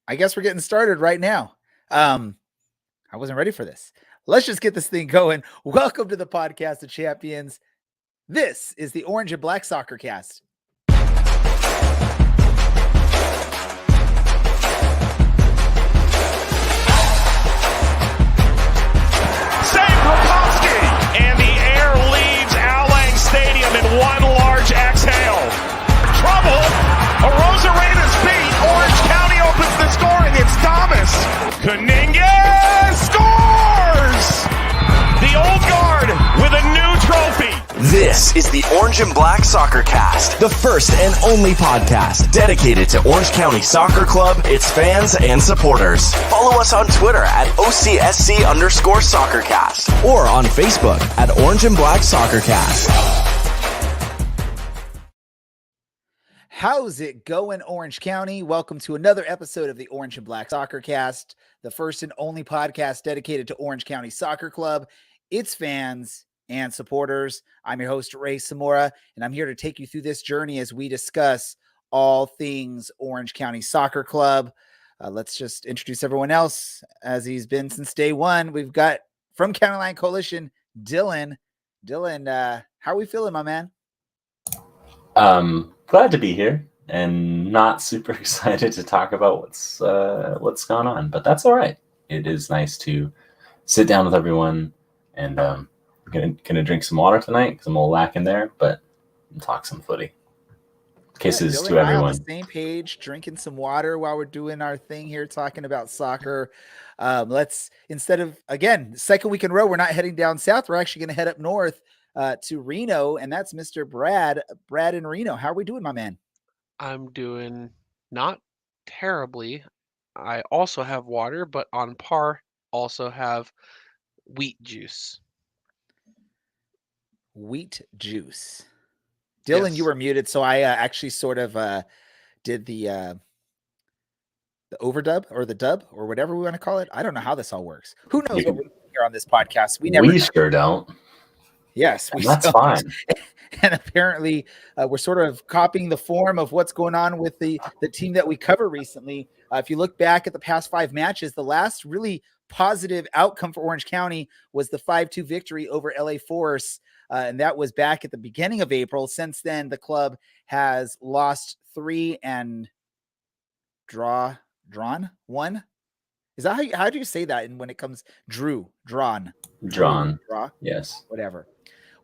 I guess we're getting started right now. I wasn't ready for this. Let's just get this thing going. Welcome to the Podcast of Champions. This is the Orange and Black Soccer Cast. Save Rapowski, and the air leaves Al Lang Stadium in one large exhale. Trouble. Arozarena's beat. Orange County opens the scoring. It's Thomas. Kuninga scores! The old guard with a new trophy. This is the Orange and Black Soccer Cast, the first and only podcast dedicated to Orange County Soccer Club, its fans, and supporters. Follow us on Twitter at OCSC_SoccerCast or on Facebook at Orange and Black Soccer Cast. How's it going, Orange County? Welcome to another episode of the Orange and Black Soccer Cast, the first and only podcast dedicated to Orange County Soccer Club, its fans, and supporters. I'm your host, Ray Samora, and I'm here to take you through this journey as we discuss all things Orange County Soccer Club. Let's just introduce everyone else as he's been since day one. We've got from County Line Coalition, Dylan. Dylan, how are we feeling, my man? Glad to be here and not super excited to talk about what's gone on, but that's all right. It is nice to sit down with everyone and gonna drink some water tonight because I'm a little lacking there, but talk some footy. Kisses Dylan to everyone. on the same page, drinking some water while we're doing our thing here, talking about soccer. Let's, instead of, again, second week in a row, we're not heading down south. We're actually going to head up north to Reno, and that's Mr. Brad in Reno. How are we doing, my man? I'm doing not terribly. I also have water, but on par, also have wheat juice. Wheat juice. Dylan, Yes. you were muted, so I actually sort of did the overdub or the dub or whatever we want to call it. I don't know how this all works. Who knows what we're doing here on this podcast? We Sure don't. Yes, And that's fine. And apparently, we're sort of copying the form of what's going on with the team that we cover recently. If you look back at the past 5 matches, the last really positive outcome for Orange County was the 5-2 victory over LA Force, and that was back at the beginning of April. Since then, the club has lost 3 and drawn 1. Is that how do you say that? And when it comes drawn, Yes. whatever.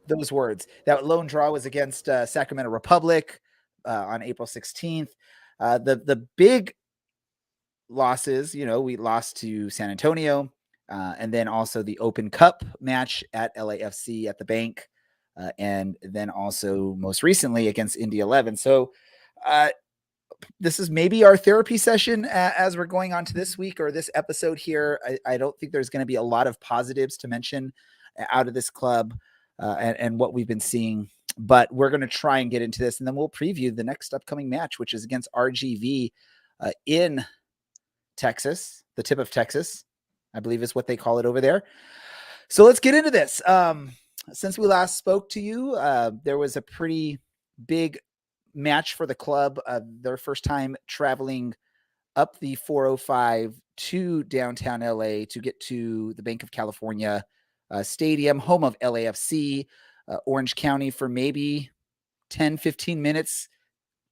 Those words. That lone draw was against Sacramento Republic on April 16th. The big losses, we lost to San Antonio, and then also the Open Cup match at LAFC at the Bank, and then also most recently against Indy 11. So this is maybe our therapy session as we're going on to this week or this episode here. I don't think there's going to be a lot of positives to mention out of this club. And what we've been seeing, but we're going to try and get into this, and then we'll preview the next upcoming match, which is against RGV in Texas, the tip of Texas, I believe is what they call it over there. So let's get into this. Since we last spoke to you, there was a pretty big match for the club. Their first time traveling up the 405 to downtown LA to get to the Bank of California Stadium, home of LAFC. Orange County for maybe 10, 15 minutes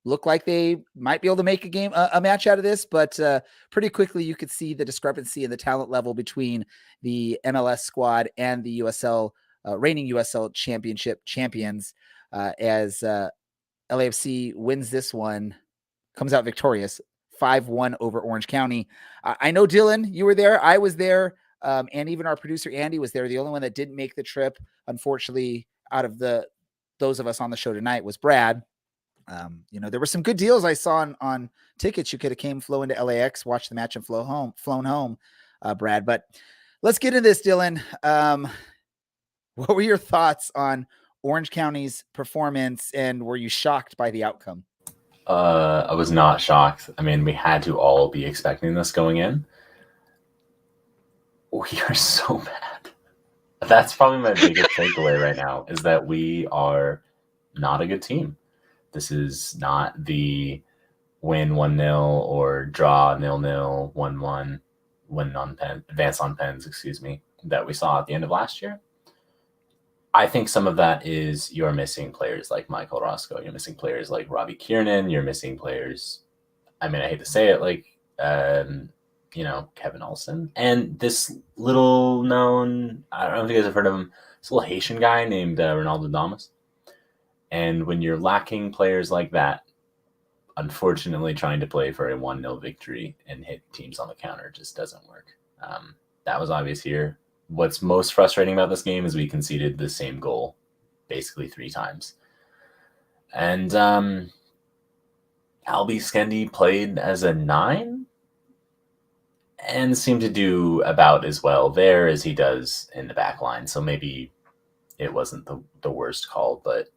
looked like they might be able to make a match out of this, but pretty quickly you could see the discrepancy in the talent level between the MLS squad and the USL reigning USL championship champions as LAFC wins this one, comes out victorious 5-1 over Orange County. I know, Dylan, you were there. I was there. And even our producer, Andy, was there. The only one that didn't make the trip, unfortunately, out of those of us on the show tonight was Brad. There were some good deals I saw on tickets. You could have flown into LAX, watched the match and flown home, Brad. But let's get into this, Dylan. What were your thoughts on Orange County's performance, and were you shocked by the outcome? I was not shocked. I mean, we had to all be expecting this going in. We are so bad. That's probably my biggest takeaway right now, is that we are not a good team. This is not the win 1-0 or draw 0-0, 1-1, advance on pens, that we saw at the end of last year. I think some of that is you're missing players like Michael Roscoe. You're missing players like Robbie Kiernan. You're missing players, I hate to say it, like, Kevin Olsen. And this little known, I don't know if you guys have heard of him, this little Haitian guy named Ronaldo Damas. And when you're lacking players like that, unfortunately, trying to play for a 1-0 victory and hit teams on the counter just doesn't work. That was obvious here. What's most frustrating about this game is we conceded the same goal basically 3 times. And Albie Skendi played as a 9 and seemed to do about as well there as he does in the back line. So maybe it wasn't the worst call, but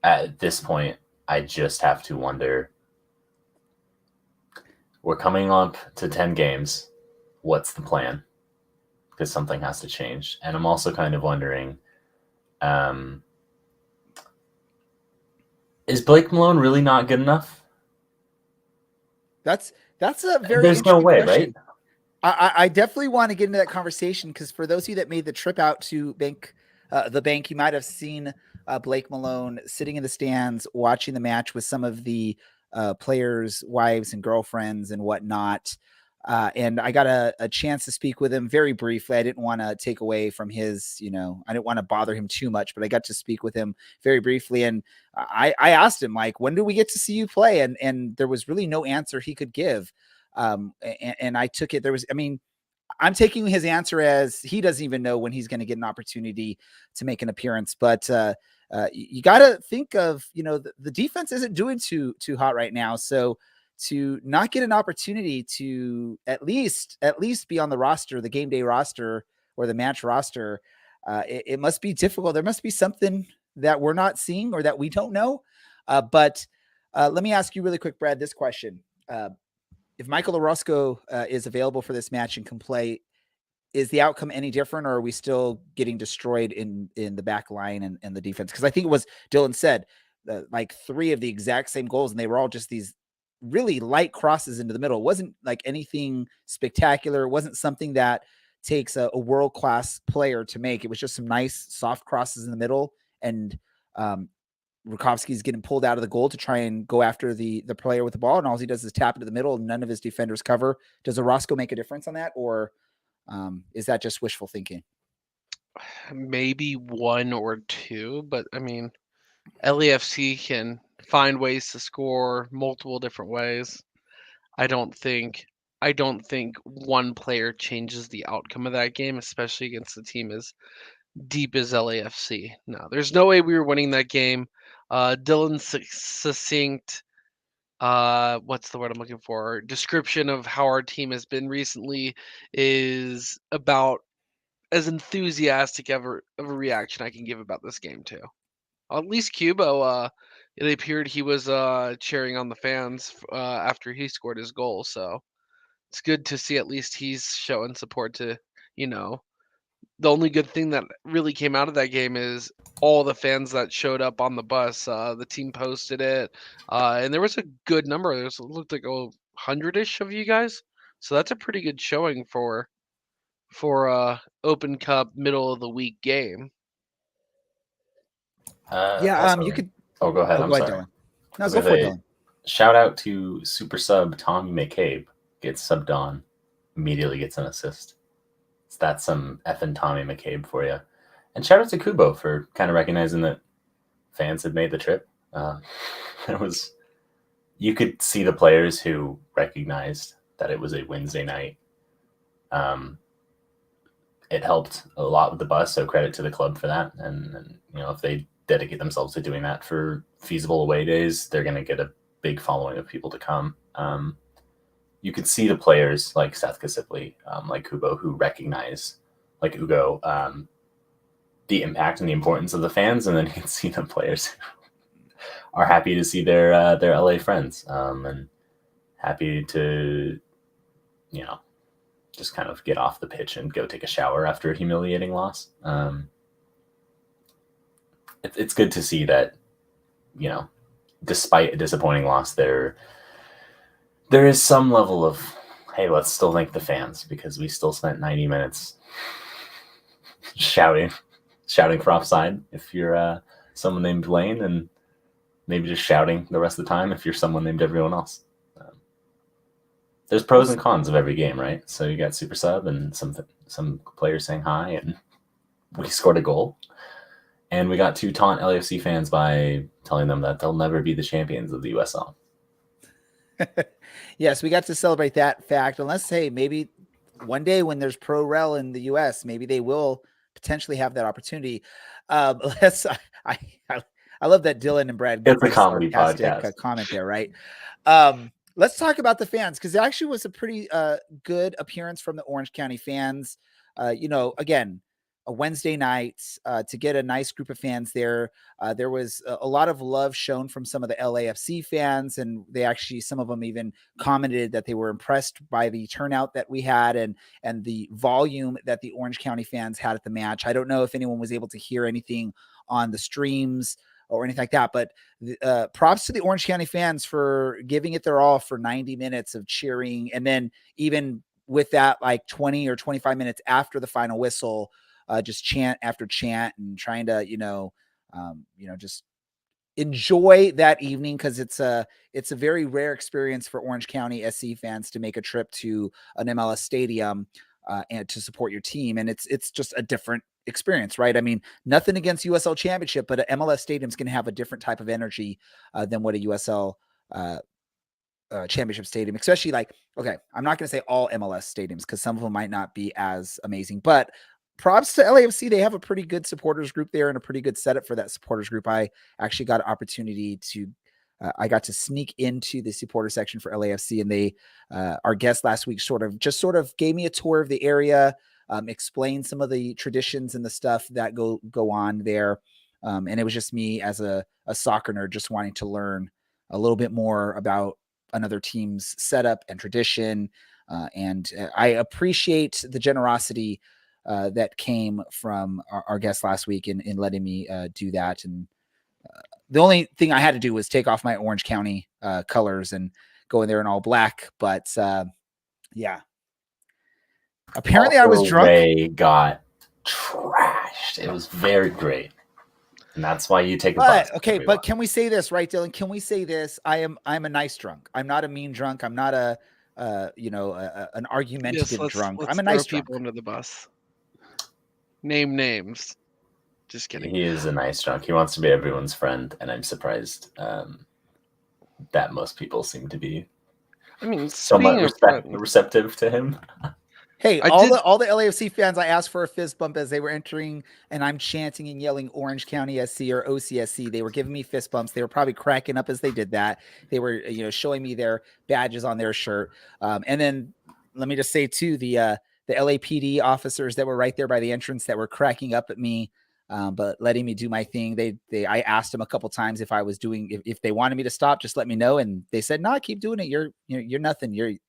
at this point, I just have to wonder, we're coming up to 10 games. What's the plan? Because something has to change. And I'm also kind of wondering, is Blake Malone really not good enough? That's a very There's no way, question. right? I definitely want to get into that conversation because for those of you that made the trip out to the bank, you might have seen Blake Malone sitting in the stands watching the match with some of the players' wives and girlfriends and whatnot. And I got a chance to speak with him very briefly. I didn't want to take away from his, I didn't want to bother him too much, but I got to speak with him very briefly. And I asked him, like, when do we get to see you play? And there was really no answer he could give. And I took it. I'm taking his answer as he doesn't even know when he's going to get an opportunity to make an appearance. But you got to think of, the defense isn't doing too hot right now. So to not get an opportunity to at least be on the roster, the game day roster or the match roster, it must be difficult. There must be something that we're not seeing or that we don't know. But let me ask you really quick, Brad, this question. If Michael Orozco is available for this match and can play, is the outcome any different, or are we still getting destroyed in the back line and the defense? Because I think it was Dylan said, like 3 of the exact same goals, and they were all just these really light crosses into the middle. It wasn't like anything spectacular. It wasn't something that takes a world-class player to make. It was just some nice soft crosses in the middle, and Rutkowski's getting pulled out of the goal to try and go after the player with the ball, and all he does is tap it to the middle, and none of his defenders cover. Does Orozco make a difference on that, or is that just wishful thinking? Maybe 1 or 2, but LAFC can find ways to score multiple different ways. I don't think one player changes the outcome of that game, especially against a team as deep as LAFC. No, there's no way we were winning that game. Dylan's succinct, what's the word I'm looking for? Description of how our team has been recently is about as enthusiastic of a reaction I can give about this game too. At least Cubo, it appeared he was cheering on the fans after he scored his goal. So it's good to see at least he's showing support to, the only good thing that really came out of that game is all the fans that showed up on the bus. The team posted it, and there was a good number. It looked like 100-ish of you guys. So that's a pretty good showing for Open Cup middle of the week game. You could. Oh, go ahead. I'm sorry. Dylan. No, go for it, Dylan. Shout out to super sub Tommy McCabe. Gets subbed on, immediately gets an assist. So that's some effing Tommy McCabe for you. And shout out to Kubo for kind of recognizing that fans had made the trip. You could see the players who recognized that it was a Wednesday night. It helped a lot with the bus, so credit to the club for that. And if they dedicate themselves to doing that for feasible away days, they're going to get a big following of people to come. You could see the players like Seth Kasipli, like Kubo, who recognize, like Ugo, the impact and the importance of the fans, and then you can see the players who are happy to see their LA friends and happy to, just kind of get off the pitch and go take a shower after a humiliating loss. It's good to see that, despite a disappointing loss, there is some level of, hey, let's still thank the fans because we still spent 90 minutes shouting for offside if you're someone named Lane, and maybe just shouting the rest of the time if you're someone named everyone else. There's pros and cons of every game, right? So you got super sub and some players saying hi, and we scored a goal. And we got to taunt LAFC fans by telling them that they'll never be the champions of the USL. Yes, we got to celebrate that fact. Unless, hey, maybe one day when there's pro rel in the US, maybe they will potentially have that opportunity. I love that Dylan and Brad. It's a comedy podcast. Comment there, right? Let's talk about the fans, because it actually was a pretty good appearance from the Orange County fans. Again, a Wednesday night to get a nice group of fans there. There was a lot of love shown from some of the LAFC fans, and some of them even commented that they were impressed by the turnout that we had and the volume that the Orange County fans had at the match. I don't know if anyone was able to hear anything on the streams or anything like that, but props to the Orange County fans for giving it their all for 90 minutes of cheering. And then even with that, like 20 or 25 minutes after the final whistle, just chant after chant and trying to, just enjoy that evening. Cause it's a very rare experience for Orange County SC fans to make a trip to an MLS stadium and to support your team. And it's just a different experience, right? I mean, nothing against USL Championship, but an MLS stadium's going to have a different type of energy than what a USL Championship stadium, especially okay, I'm not going to say all MLS stadiums because some of them might not be as amazing, but props to LAFC. They have a pretty good supporters group there and a pretty good setup for that supporters group. I actually got an opportunity to I got to sneak into the supporter section for LAFC, and they, our guest last week sort of gave me a tour of the area, explained some of the traditions and the stuff that go on there. And it was just me as a soccer nerd, just wanting to learn a little bit more about another team's setup and tradition. And I appreciate the generosity that came from our guest last week in letting me do that. And the only thing I had to do was take off my Orange County colors and go in there in all black. But yeah, apparently I was drunk. Ray got trashed. It was very great. And that's why you take a bus. Okay, but can we say this, right, Dylan? Can we say this? I'm a nice drunk. I'm not a mean drunk. I'm not an argumentative drunk. I'm a nice drunk. People under the bus. Name names. Just kidding. He is a nice drunk. He wants to be everyone's friend, and I'm surprised that most people seem to be somewhat receptive to him. Hey, all the LAFC fans, I asked for a fist bump as they were entering, and I'm chanting and yelling Orange County SC or OCSC. They were giving me fist bumps. They were probably cracking up as they did that. They were, showing me their badges on their shirt. And then let me just say too, the LAPD officers that were right there by the entrance that were cracking up at me, but letting me do my thing. I asked them a couple times if I was doing, if they wanted me to stop, just let me know. And they said, no, keep doing it. You're nothing. You're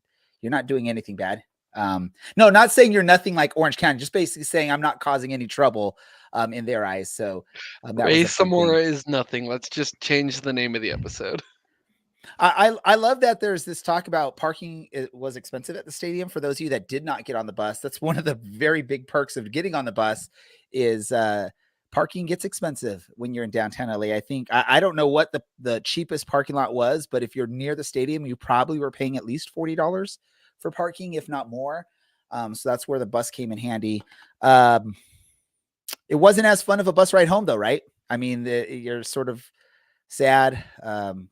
not doing anything bad. No, not saying you're nothing like Orange County, just basically saying I'm not causing any trouble in their eyes. So Ray Samora is nothing. Let's just change the name of the episode. I love that there's this talk about parking. It was expensive at the stadium. For those of you that did not get on the bus, that's one of the very big perks of getting on the bus is parking gets expensive when you're in downtown LA. I think I don't know what the cheapest parking lot was, but if you're near the stadium, you probably were paying at least $40 for parking, if not more. So that's where the bus came in handy. It wasn't as fun of a bus ride home though, right? I mean, you're sort of sad,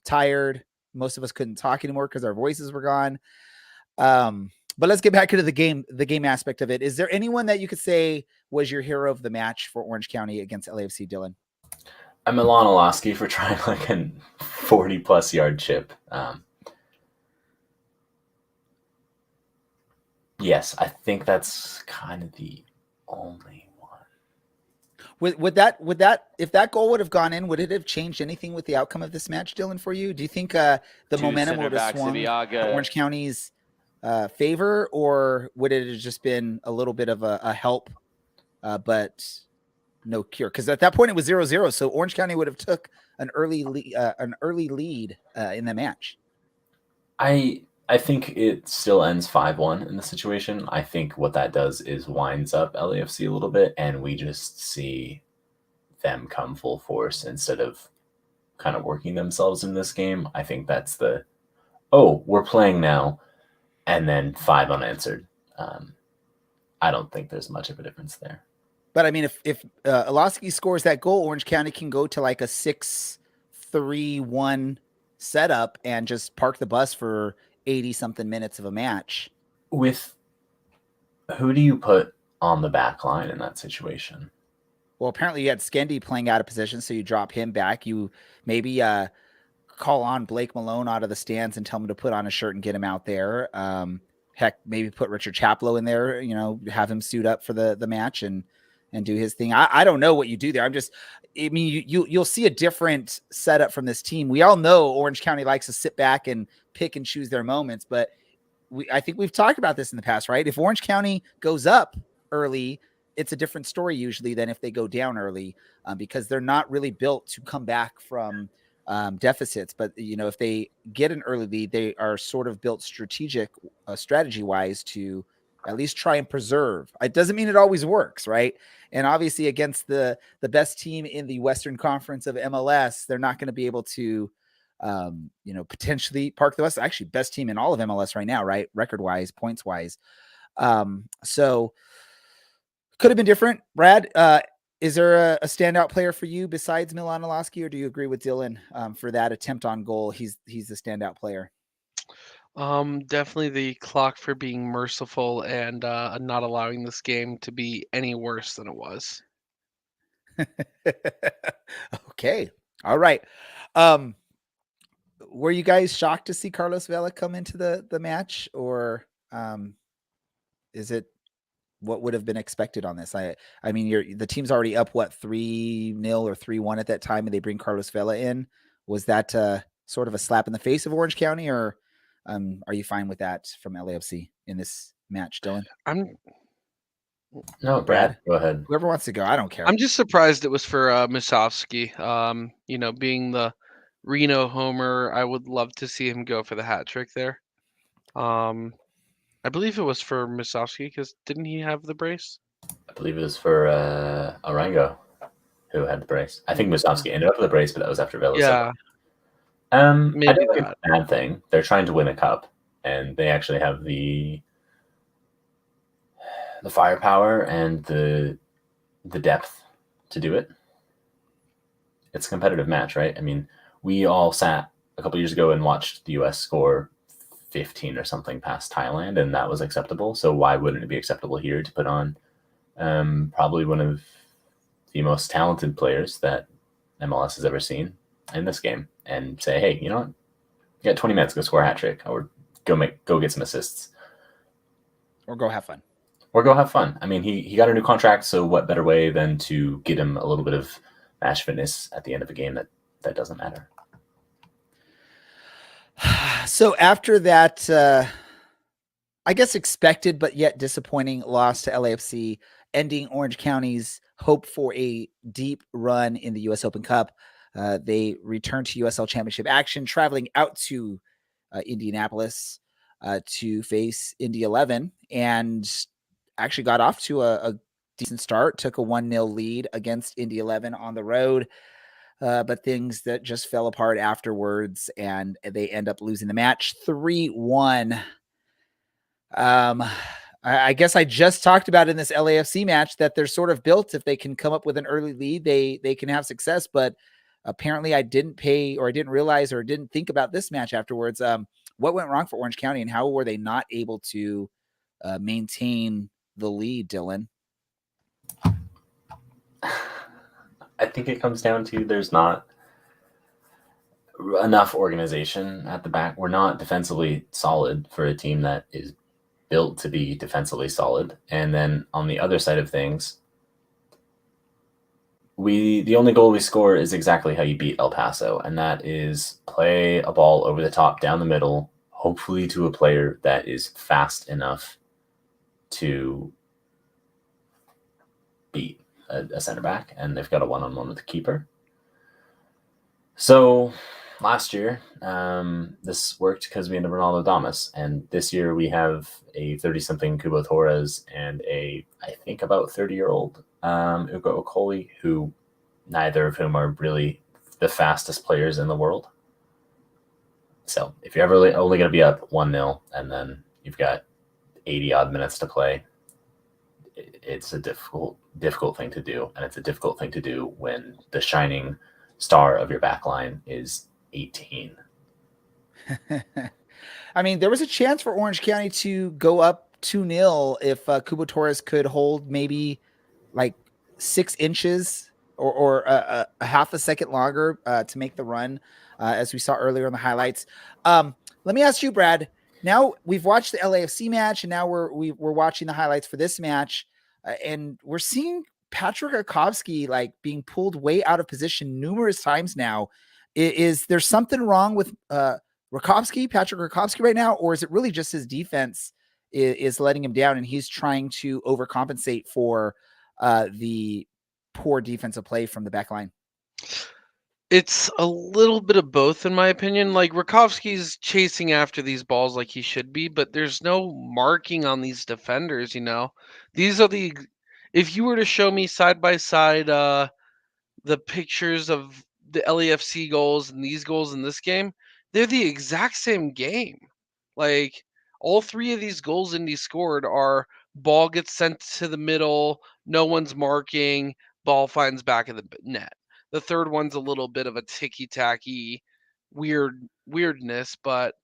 tired. Most of us couldn't talk anymore because our voices were gone. But let's get back into the game aspect of it. Is there anyone that you could say was your hero of the match for Orange County against LAFC, Dylan? I'm Milan Olaski for trying like a 40+ yard chip. Yes, I think that's kind of the only one. Would that if that goal would have gone in, would it have changed anything with the outcome of this match, Dylan, for you? Do you think the momentum would have swung Orange County's favor, or would it have just been a little bit of a help, but no cure, because at that point it was 0-0. So Orange County would have took an early lead in the match. I think it still ends 5-1 in the situation. I think what that does is winds up LAFC a little bit, and we just see them come full force instead of kind of working themselves in this game. I think that's we're playing now, and then 5 unanswered. I don't think there's much of a difference there. But I mean, if Alosky scores that goal, Orange County can go to like a 6-3-1 setup and just park the bus for 80 something minutes of a match. With who do you put on the back line in that situation? Well, apparently you had Skendi playing out of position, so you drop him back. You maybe call on Blake Malone out of the stands and tell him to put on a shirt and get him out there. Heck, maybe put Richard Chaplow in there, have him suit up for the match and do his thing. I don't know what you do there. You'll see a different setup from this team. We all know Orange County likes to sit back and pick and choose their moments, but I think we've talked about this in the past, right? If Orange County goes up early, it's a different story usually than if they go down early, because they're not really built to come back from deficits. But if they get an early lead, they are sort of built strategy wise to at least try and preserve. It doesn't mean it always works, right? And obviously against the best team in the Western Conference of MLS, they're not going to be able to potentially park the bus. Actually, best team in all of MLS right now, right? Record wise, points wise. So could have been different. Brad, is there a standout player for you besides Milan Alosky, or do you agree with Dylan for that attempt on goal? He's the standout player. Definitely the clock for being merciful and not allowing this game to be any worse than it was. Okay. All right. Were you guys shocked to see Carlos Vela come into the match, or is it what would have been expected on this? I mean, the team's already up 3-0 or 3-1 at that time, and they bring Carlos Vela in. Was that sort of a slap in the face of Orange County, or are you fine with that from LAFC in this match, Dylan? No, Brad, go ahead. Whoever wants to go, I don't care. I'm just surprised it was for Musovski. Being the Reno homer, I would love to see him go for the hat trick there. I believe it was for Musovski, because didn't he have the brace? I believe it was for Arango, who had the brace. I think Musovski ended up with the brace, but that was after Vela. Yeah. I don't think it's a bad thing. They're trying to win a cup, and they actually have the firepower and the depth to do it. It's a competitive match, right? I mean, we all sat a couple years ago and watched the U.S. score 15 or something past Thailand, and that was acceptable. So why wouldn't it be acceptable here to put on probably one of the most talented players that MLS has ever seen in this game, and say, hey, you know what? You got 20 minutes, go score a hat trick, or go get some assists, or go have fun. I mean, he got a new contract, so what better way than to get him a little bit of match fitness at the end of a game that doesn't matter. So after that, I guess expected but yet disappointing loss to LAFC, ending Orange County's hope for a deep run in the U.S. Open Cup, they returned to USL Championship action, traveling out to Indianapolis to face Indy 11, and actually got off to a decent start, took a 1-0 lead against Indy 11 on the road. But things that just fell apart afterwards, and they end up losing the match 3-1. I guess I just talked about in this LAFC match that they're sort of built. If they can come up with an early lead, they can have success. But apparently I didn't realize or didn't think about this match afterwards. What went wrong for Orange County, and how were they not able to maintain the lead, Dylan? I think it comes down to there's not enough organization at the back. We're not defensively solid for a team that is built to be defensively solid. And then on the other side of things, the only goal we score is exactly how you beat El Paso, and that is play a ball over the top down the middle, hopefully to a player that is fast enough to beat a center back, and they've got a one-on-one with the keeper. So last year, this worked because we had Ronaldo Damas, and this year we have a 30-something Kubo Torres and I think about 30-year-old Ugo Okoli, who neither of whom are really the fastest players in the world. So if you're ever only going to be up 1-0 and then you've got 80-odd minutes to play, it's a difficult thing to do, and it's a difficult thing to do when the shining star of your back line is 18. I mean, there was a chance for Orange County to go up 2-0 if Kubo Torres could hold maybe like 6 inches or a half a second longer to make the run, as we saw earlier in the highlights. Let me ask you, Brad. Now we've watched the LAFC match, and now we're watching the highlights for this match, and we're seeing Patrick Rakowski like being pulled way out of position numerous times now. Is there something wrong with Patrick Rakowski right now, or is it really just his defense is letting him down, and he's trying to overcompensate for the poor defensive play from the back line? It's a little bit of both, in my opinion. Like, Rakowski's chasing after these balls like he should be, but there's no marking on these defenders, you know? These are if you were to show me side by side the pictures of the LAFC goals and these goals in this game, they're the exact same game. Like, all 3 of these goals Indy scored are ball gets sent to the middle, no one's marking, ball finds back of the net. The third one's a little bit of a ticky-tacky weirdness, but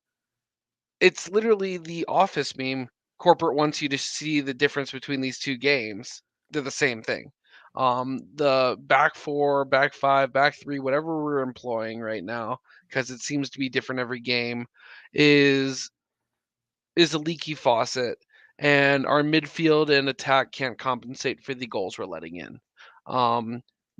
it's literally the Office meme. Corporate wants you to see the difference between these 2 games. They're the same thing. The back 4, back 5, back 3, whatever we're employing right now, because it seems to be different every game, is a leaky faucet, and our midfield and attack can't compensate for the goals we're letting in.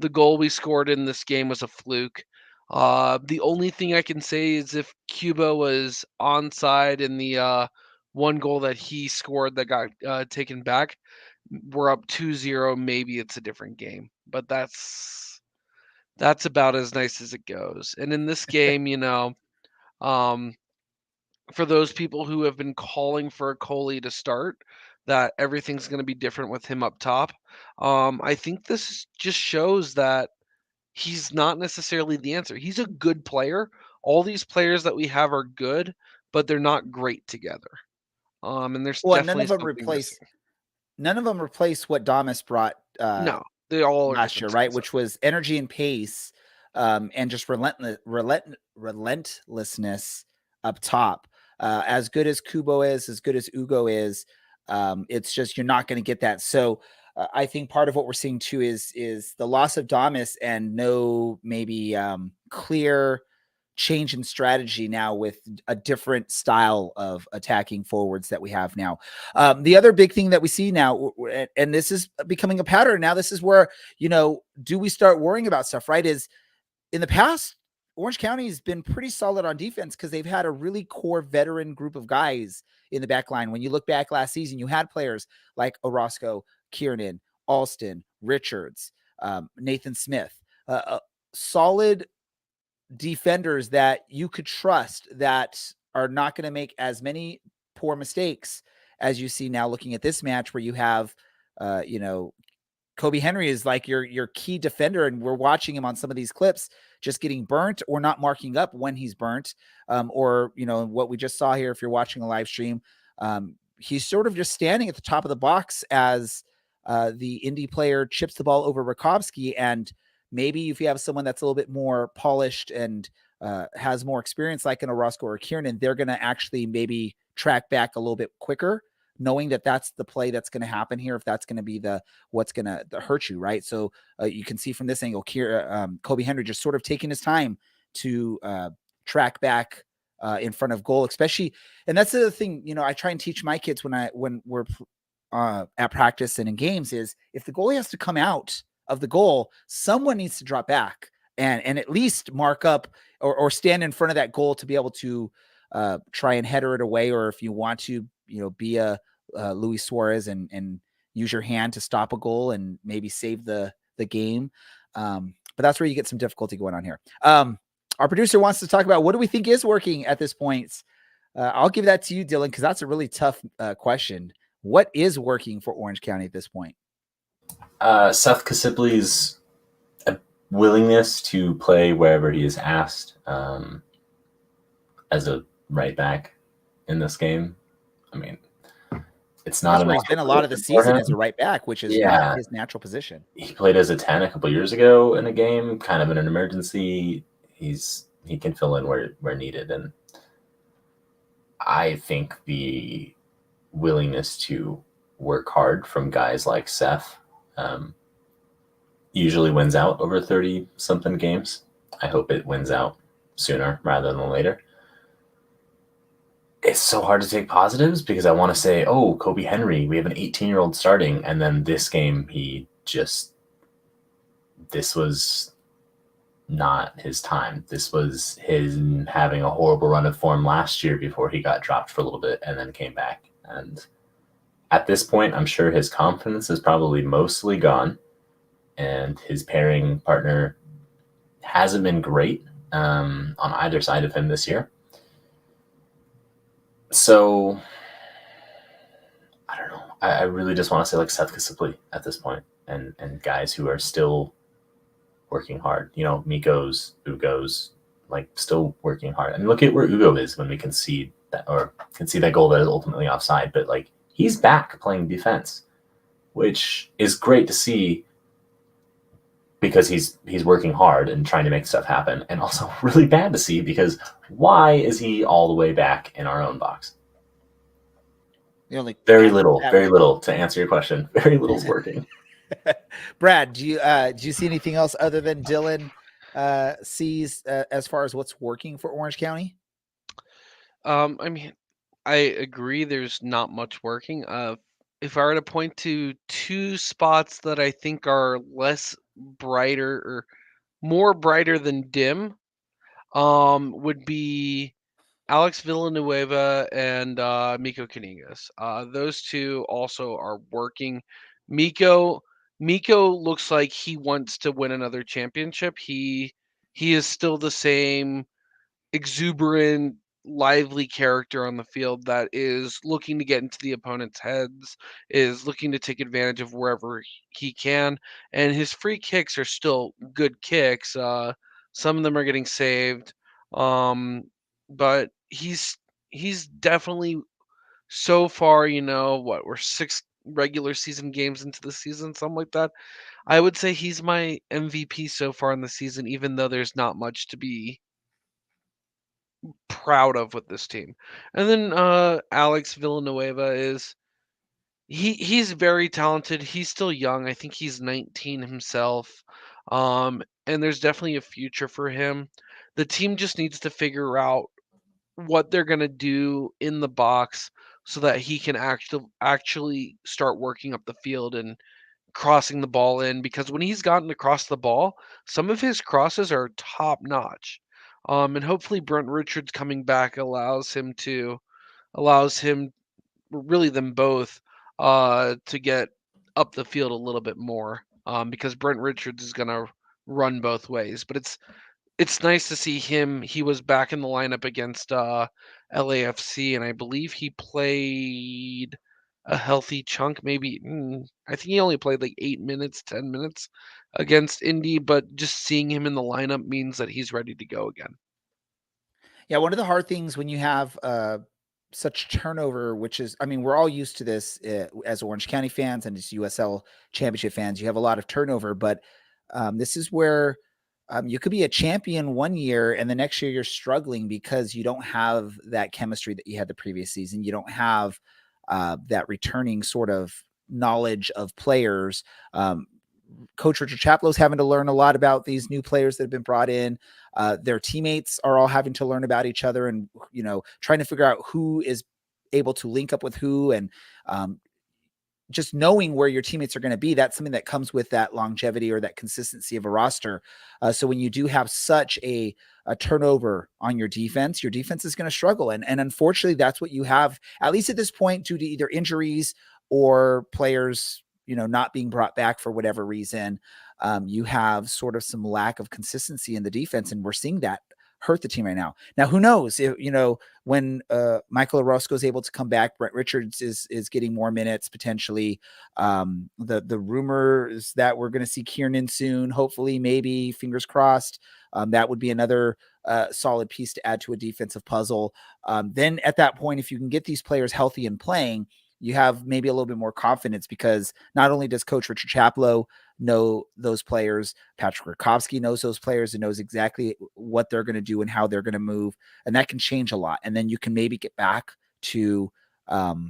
The goal we scored in this game was a fluke. The only thing I can say is if Cuba was onside in the one goal that he scored that got taken back, we're up 2-0. Maybe it's a different game, but that's about as nice as it goes. And in this game, you know, for those people who have been calling for Okoli to start, that everything's going to be different with him up top, I think this just shows that he's not necessarily the answer. He's a good player. All these players that we have are good, but they're not great together. And there's definitely none of them replace what Damas brought no, they all last year, right? Which was energy and pace, and just relentlessness up top. As good as Kubo is, as good as Ugo is, it's just you're not going to get that. So I think part of what we're seeing too is the loss of Damas and no maybe clear change in strategy now with a different style of attacking forwards that we have now. The other big thing that we see now, and this is becoming a pattern now, this is where, you know, do we start worrying about stuff, right? Is in the past, Orange County has been pretty solid on defense because they've had a really core veteran group of guys in the back line. When you look back last season, you had players like Orozco, Kiernan, Alston, Richards, Nathan Smith, solid defenders that you could trust that are not going to make as many poor mistakes as you see now looking at this match where you have, you know, Kobe Henry is like your key defender, and we're watching him on some of these clips just getting burnt or not marking up when he's burnt, or, you know, what we just saw here, if you're watching a live stream, he's sort of just standing at the top of the box as the Indy player chips the ball over Rakowski. And maybe if you have someone that's a little bit more polished and has more experience, like an Orozco or Kiernan, they're going to actually maybe track back a little bit quicker, knowing that that's the play that's going to happen here, if that's going to be what's going to hurt you, right? So you can see from this angle, Kobe Henry just sort of taking his time to track back in front of goal, especially. And that's the other thing, you know, I try and teach my kids when we're at practice and in games is if the goalie has to come out of the goal, someone needs to drop back and at least mark up or stand in front of that goal to be able to try and header it away. Or if you want to, you know, be a Luis Suarez and use your hand to stop a goal and maybe save the the game. But that's where you get some difficulty going on here. Our producer wants to talk about what do we think is working at this point. I'll give that to you, Dylan, because that's a really tough question. What is working for Orange County at this point? Seth Kasipli's willingness to play wherever he is asked as a right back in this game. I mean, it's not. That's where he's been a lot of the season as a right back, which is not his natural position. He played as a 10 a couple years ago in a game, kind of in an emergency. He can fill in where needed, and I think the willingness to work hard from guys like Seth usually wins out over 30-something games. I hope it wins out sooner rather than later. It's so hard to take positives because I want to say, oh, Kobe Henry, we have an 18-year-old starting, and then this game, this was not his time. This was him having a horrible run of form last year before he got dropped for a little bit and then came back. And at this point, I'm sure his confidence is probably mostly gone, and his pairing partner hasn't been great on either side of him this year. So I don't know. I really just want to say like Seth Kasipli at this point, and guys who are still working hard. You know, Mikos, Ugo's, like still working hard. I mean, look at where Ugo is when we concede that goal that is ultimately offside. But like he's back playing defense, which is great to see because he's working hard and trying to make stuff happen, and also really bad to see because why is he all the way back in our own box? Very little to answer your question. Very little's working. Brad, do you see anything else other than Dylan sees as far as what's working for Orange County? I mean, I agree. There's not much working. If I were to point to two spots that I think are less brighter or more brighter than dim, would be Alex Villanueva and Miko Kanigas. Those two also are working. Miko looks like he wants to win another championship. He is still the same exuberant, lively character on the field that is looking to get into the opponent's heads, is looking to take advantage of wherever he can, and his free kicks are still good kicks. Some of them are getting saved, but he's definitely so far. We're 6 regular season games into the season, something like that. I would say he's my MVP so far in the season, even though there's not much to be proud of with this team. And then Alex Villanueva is he's very talented. He's still young. I think he's 19 himself. And there's definitely a future for him. The team just needs to figure out what they're going to do in the box so that he can actually start working up the field and crossing the ball in, because when he's gotten across the ball, some of his crosses are top notch. And hopefully Brent Richards coming back allows him, really them both, to get up the field a little bit more, because Brent Richards is going to run both ways. But it's nice to see him. He was back in the lineup against LAFC, and I believe he played a healthy chunk, maybe. I think he only played like 8 minutes, 10 minutes against Indy, but just seeing him in the lineup means that he's ready to go again. Yeah, one of the hard things when you have such turnover, which is, I mean, we're all used to this as Orange County fans and as USL Championship fans. You have a lot of turnover, but this is where you could be a champion one year and the next year you're struggling because you don't have that chemistry that you had the previous season. You don't have that returning sort of knowledge of players. Coach Richard Chaplow is having to learn a lot about these new players that have been brought in. Their teammates are all having to learn about each other and, trying to figure out who is able to link up with who, and just knowing where your teammates are going to be. That's something that comes with that longevity or that consistency of a roster. So when you do have such a turnover on your defense is going to struggle. And unfortunately, that's what you have, at least at this point, due to either injuries or players, not being brought back for whatever reason. You have sort of some lack of consistency in the defense, and we're seeing that hurt the team right now. Now, who knows if, when Michael Orozco is able to come back, Brent Richards is getting more minutes potentially. The rumor is that we're going to see Kiernan soon, hopefully, maybe, fingers crossed. That would be another solid piece to add to a defensive puzzle. Then at that point, if you can get these players healthy and playing, you have maybe a little bit more confidence, because not only does Coach Richard Chaplow know those players, Patrick Rakowski knows those players and knows exactly what they're going to do and how they're going to move. And that can change a lot. And then you can maybe get back to the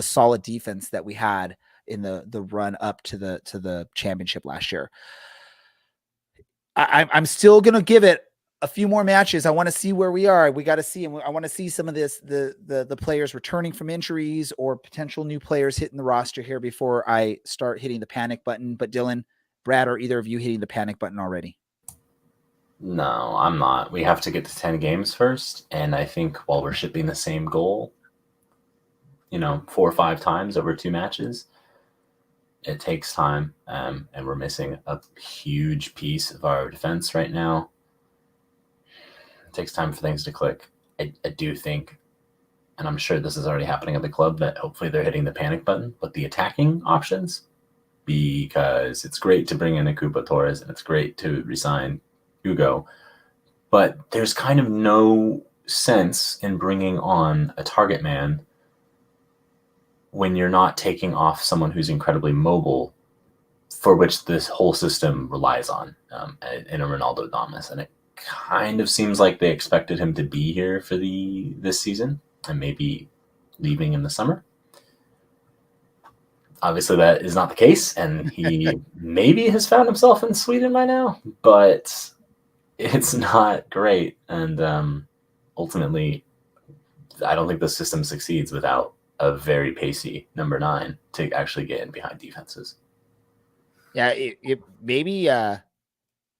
solid defense that we had in the run up to the championship last year. I'm still going to give it a few more matches. I want to see where we are. We got to see, and I want to see some of this, the players returning from injuries or potential new players hitting the roster here before I start hitting the panic button. But Dylan, Brad, are either of you hitting the panic button already? No, I'm not. We have to get to 10 games first. And I think while we're shipping the same goal, 4 or 5 times over 2 matches, it takes time. And we're missing a huge piece of our defense right now. Takes time for things to click. I do think, and I'm sure this is already happening at the club, that hopefully they're hitting the panic button, but the attacking options, because it's great to bring in Akupa Torres and it's great to resign Hugo, but there's kind of no sense in bringing on a target man when you're not taking off someone who's incredibly mobile, for which this whole system relies on, in a Ronaldo Damas. And it kind of seems like they expected him to be here for this season and maybe leaving in the summer. Obviously that is not the case, and he maybe has found himself in Sweden by now, but it's not great. And ultimately, I don't think the system succeeds without a very pacey number 9 to actually get in behind defenses. Yeah, it maybe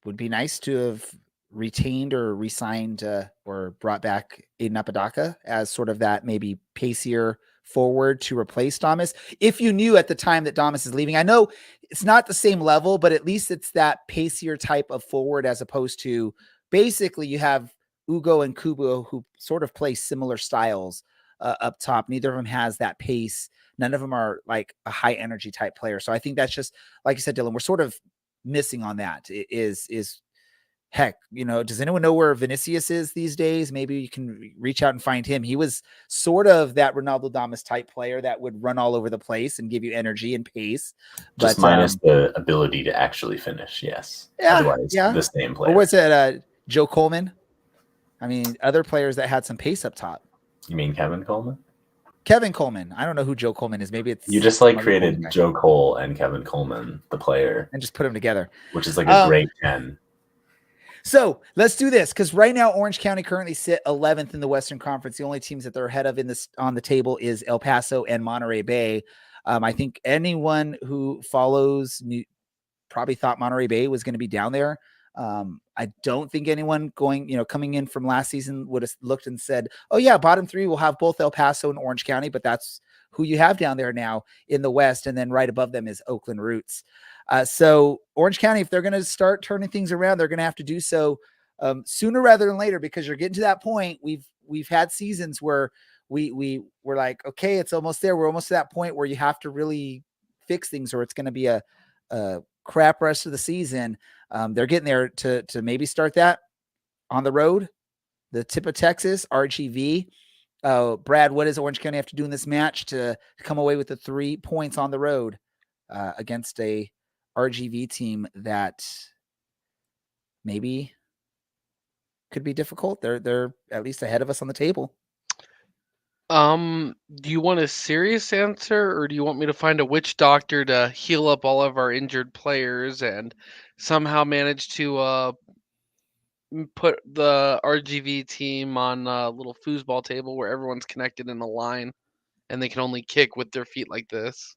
would be nice to have retained or re-signed or brought back Aiden Apodaca as sort of that maybe pacier forward to replace Damas. If you knew at the time that Damas is leaving, I know it's not the same level, but at least it's that pacier type of forward, as opposed to basically you have Ugo and Kubo who sort of play similar styles up top. Neither of them has that pace. None of them are like a high energy type player. So I think that's just, like you said, Dylan, we're sort of missing on that. Heck, does anyone know where Vinicius is these days? Maybe you can reach out and find him. He was sort of that Ronaldo Damas type player that would run all over the place and give you energy and pace. Just minus the ability to actually finish, yes. Yeah, otherwise, the same player. Or was it Joe Coleman? I mean, other players that had some pace up top. You mean Kevin Coleman? Kevin Coleman. I don't know who Joe Coleman is. Maybe it's... You just created Joe Cole and Kevin Coleman, the player. And just put them together. Which is like a great 10. So let's do this, because right now Orange County currently sit 11th in the Western Conference. The only teams that they're ahead of on the table is El Paso and Monterey Bay. I think anyone who follows probably thought Monterey Bay was going to be down there. I don't think anyone coming in from last season would have looked and said, oh yeah, bottom 3 will have both El Paso and Orange County, but that's who you have down there now in the West. And then right above them is Oakland Roots. So Orange County, if they're going to start turning things around, they're going to have to do so sooner rather than later, because you're getting to that point. We've had seasons where we were like, okay, it's almost there. We're almost to that point where you have to really fix things, or it's going to be a crap rest of the season. They're getting there to maybe start that on the road, the tip of Texas, RGV. Brad, what does Orange County have to do in this match to come away with the 3 points on the road against a RGV team that maybe could be difficult? They're at least ahead of us on the table. Do you want a serious answer, or do you want me to find a witch doctor to heal up all of our injured players and somehow manage to put the RGV team on a little foosball table where everyone's connected in a line and they can only kick with their feet like this?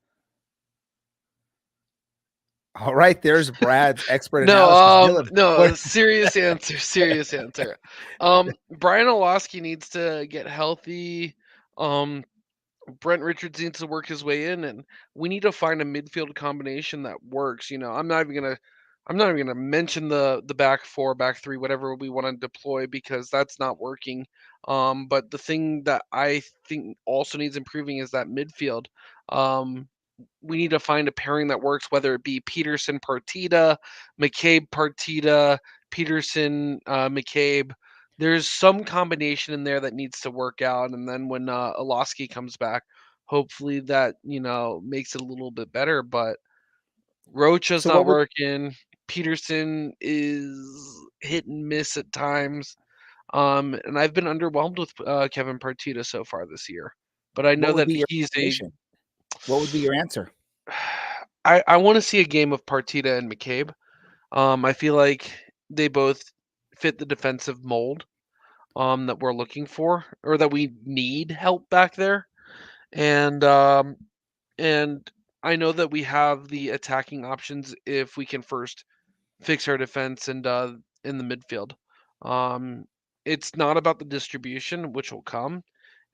All right, there's Brad's expert analysis. No, serious answer. Brian Olowski needs to get healthy. Brent Richards needs to work his way in, and we need to find a midfield combination that works. I'm not even gonna mention the back four, back three, whatever we want to deploy because that's not working. But the thing that I think also needs improving is that midfield. Um, we need to find a pairing that works, whether it be Peterson Partita, McCabe Partita, Peterson McCabe. There's some combination in there that needs to work out, and then when Olowski comes back, hopefully that makes it a little bit better. But Rocha's So not what would working. Peterson is hit and miss at times. And I've been underwhelmed with Kevin Partita so far this year. But I know what would that be your he's a. recommendation? What would be your answer? I want to see a game of Partita and McCabe. I feel like they both fit the defensive mold that we're looking for, or that we need help back there. And I know that we have the attacking options if we can first fix our defense and in the midfield. Um, it's not about the distribution, which will come.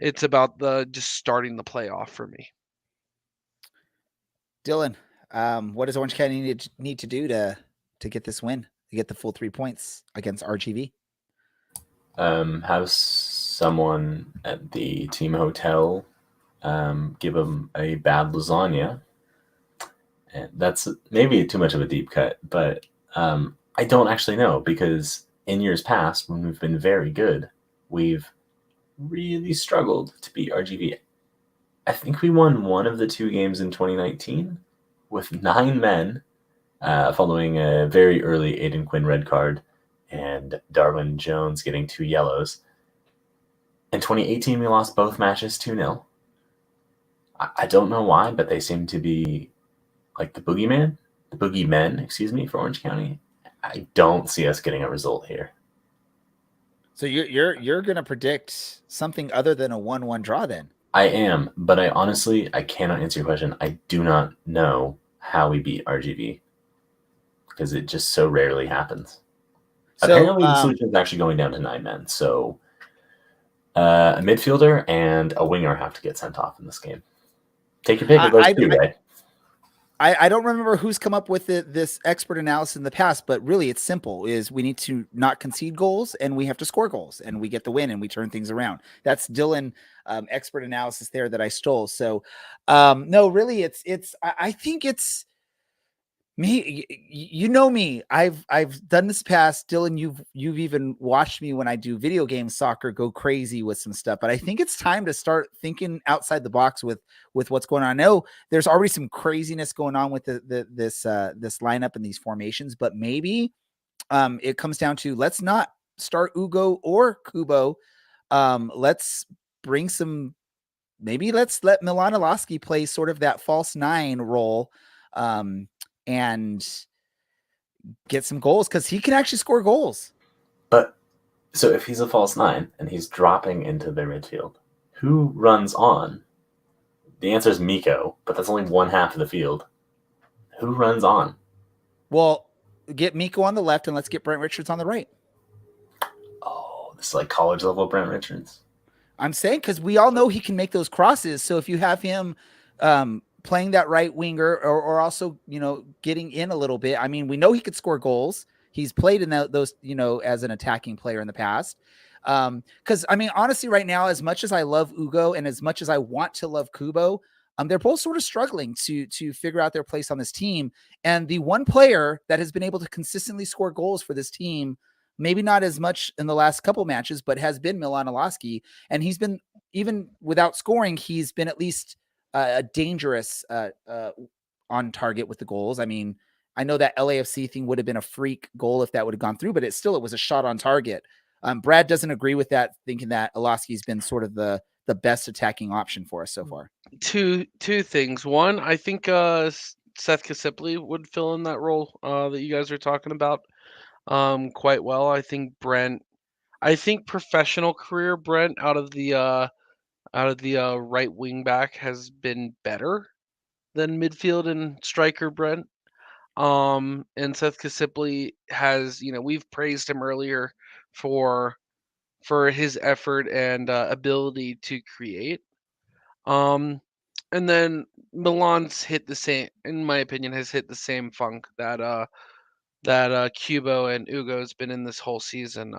It's about the just starting the playoff for me. Dylan, what does Orange County need to do to get this win, to get the full 3 points against RGV? Have someone at the team hotel give them a bad lasagna. And that's maybe too much of a deep cut, but I don't actually know, because in years past, when we've been very good, we've really struggled to beat RGV. I think we won one of the 2 games in 2019 with 9 men, following a very early Aiden Quinn red card and Darwin Jones getting 2 yellows. In 2018, we lost both matches 2-0. I don't know why, but they seem to be like the boogeymen, for Orange County. I don't see us getting a result here. So you're going to predict something other than a 1-1 draw then? I am, but I cannot answer your question. I do not know how we beat RGV because it just so rarely happens. So, apparently, the solution is actually going down to 9 men. So a midfielder and a winger have to get sent off in this game. Take your pick of those two, right? I don't remember who's come up with this expert analysis in the past, but really it's simple: is we need to not concede goals and we have to score goals, and we get the win and we turn things around. That's Dylan expert analysis there that I stole. So no, really I think it's me. You know me. I've done this past. Dylan, you've even watched me when I do video game soccer go crazy with some stuff. But I think it's time to start thinking outside the box with what's going on. I know there's already some craziness going on with this lineup and these formations, but maybe it comes down to, let's not start Ugo or Kubo. Let's bring some. Maybe let's let Milan Olowski play sort of that false 9 role. And get some goals, because he can actually score goals. But so if he's a false 9 and he's dropping into their midfield, who runs on? The answer is Miko, but that's only one half of the field. Who runs on? Well, get Miko on the left and let's get Brent Richards on the right. Oh, this is like college level Brent Richards. I'm saying, because we all know he can make those crosses. So if you have him playing that right winger, or also, getting in a little bit. I mean, we know he could score goals. He's played in those, as an attacking player in the past. Because I mean, honestly, right now, as much as I love Ugo and as much as I want to love Kubo, they're both sort of struggling to figure out their place on this team. And the one player that has been able to consistently score goals for this team, maybe not as much in the last couple matches, but has been Milan Olowski. And he's been, even without scoring, he's been at least a dangerous on target with the goals. I mean, I know that LAFC thing would have been a freak goal if that would have gone through, but it was a shot on target. Brad doesn't agree with that, thinking that Olowski's been sort of the best attacking option for us so far. Two things. One, I think Seth Kasipli would fill in that role that you guys are talking about quite well. I think professional career Brent out of the right wing back has been better than midfield and striker Brent. And Seth Kasipli has, we've praised him earlier for his effort and ability to create. And then Milan's hit the same, in my opinion, has hit the same funk that Kubo and Ugo's been in this whole season.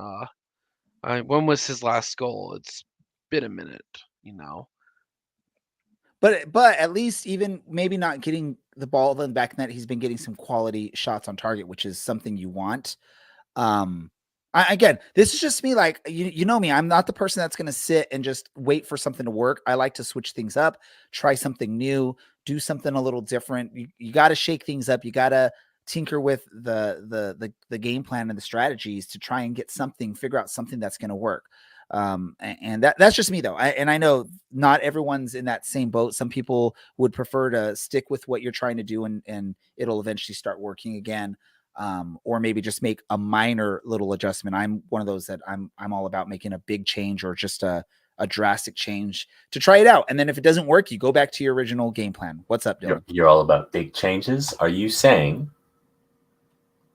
When was his last goal? It's been a minute, you know. But at least even maybe not getting the ball in the back of the net, he's been getting some quality shots on target, which is something you want. Again, this is just me. Like, you know me, I'm not the person that's going to sit and just wait for something to work. I like to switch things up, try something new, do something a little different. You got to shake things up. You got to tinker with the game plan and the strategies to try and get something, figure out something that's going to work. And that's just me though. I know not everyone's in that same boat. Some people would prefer to stick with what you're trying to do and it'll eventually start working again. Or maybe just make a minor little adjustment. I'm one of those that I'm all about making a big change or just a drastic change to try it out. And then if it doesn't work, you go back to your original game plan. What's up, Dylan? You're all about big changes. Are you saying